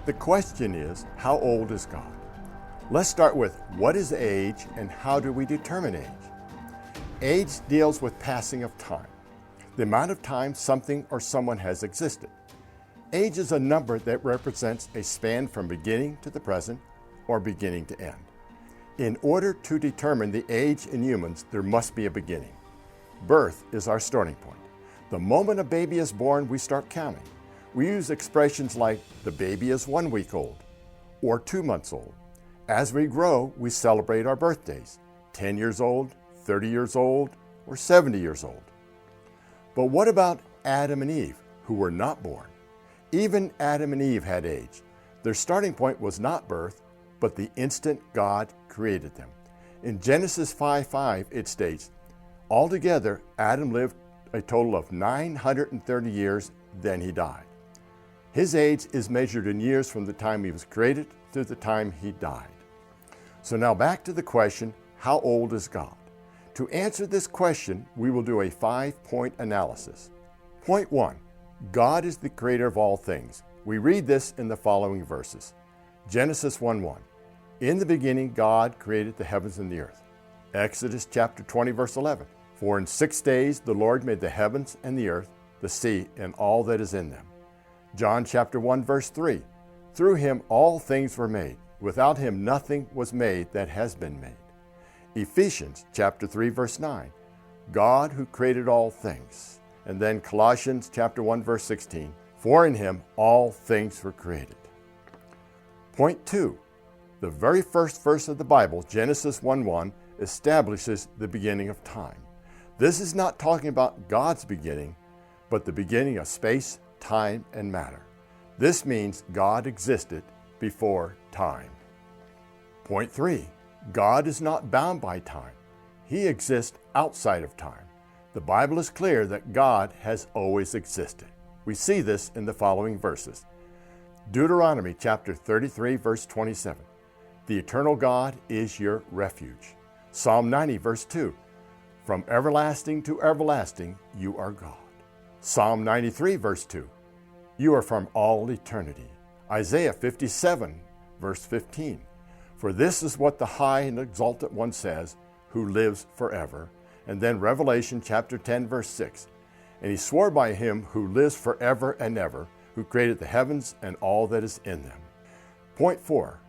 The question is, how old is God? Let's start with what is age and how do we determine age? Age deals with passing of time, the amount of time something or someone has existed. Age is a number that represents a span from beginning to the present or beginning to end. In order to determine the age in humans, there must be a beginning. Birth is our starting point. The moment a baby is born, we start counting. We use expressions like the baby is 1 week old or 2 months old. As we grow, we celebrate our birthdays, 10 years old, 30 years old, or 70 years old. But what about Adam and Eve, who were not born? Even Adam and Eve had age. Their starting point was not birth, but the instant God created them. In Genesis 5:5, it states, altogether, Adam lived a total of 930 years, then he died. His age is measured in years from the time he was created to the time he died. So now back to the question, how old is God? To answer this question, we will do a 5-point analysis. Point 1, God is the creator of all things. We read this in the following verses. Genesis 1:1, in the beginning God created the heavens and the earth. Exodus chapter 20 verse 11, for in 6 days the Lord made the heavens and the earth, the sea, and all that is in them. John chapter 1 verse 3, through him all things were made. Without him nothing was made that has been made. Ephesians chapter 3 verse 9, God who created all things. And then Colossians chapter 1 verse 16, for in him all things were created. Point 2, the very first verse of the Bible, Genesis 1:1, establishes the beginning of time. This is not talking about God's beginning, but the beginning of space, time, and matter. This means God existed before time. Point 3, God is not bound by time. He exists outside of time. The Bible is clear that God has always existed. We see this in the following verses. Deuteronomy chapter 33 verse 27, the eternal God is your refuge. Psalm 90 verse 2, from everlasting to everlasting you are God. Psalm 93 verse 2, you are from all eternity. Isaiah 57 verse 15, for this is what the high and exalted one says, who lives forever. And then Revelation chapter 10 verse 6, and he swore by him who lives forever and ever, who created the heavens and all that is in them. Point 4,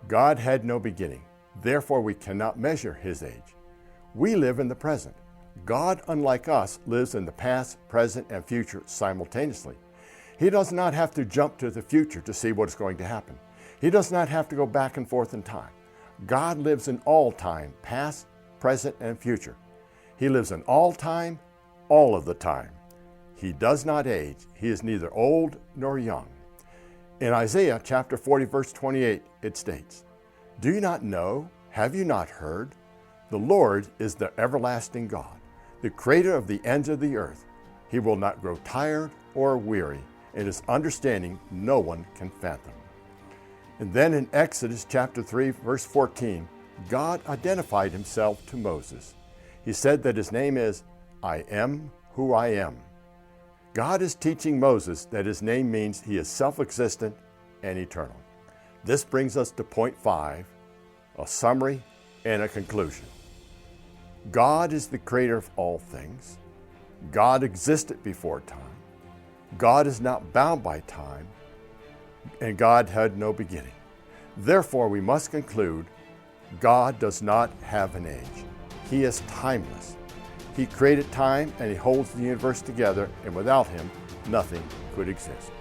God had no beginning, therefore we cannot measure his age. We live in the present. God, unlike us, lives in the past, present, and future simultaneously. He does not have to jump to the future to see what is going to happen. He does not have to go back and forth in time. God lives in all time, past, present, and future. He lives in all time, all of the time. He does not age. He is neither old nor young. In Isaiah chapter 40 verse 28, it states, do you not know? Have you not heard? The Lord is the everlasting God, the creator of the ends of the earth. He will not grow tired or weary. In his understanding, no one can fathom. And then in Exodus chapter 3, verse 14, God identified himself to Moses. He said that his name is, I am who I am. God is teaching Moses that his name means he is self-existent and eternal. This brings us to point 5, a summary and a conclusion. God is the creator of all things. God existed before time. God is not bound by time, and God had no beginning. Therefore, we must conclude God does not have an age. He is timeless. He created time and he holds the universe together, and without him, nothing could exist.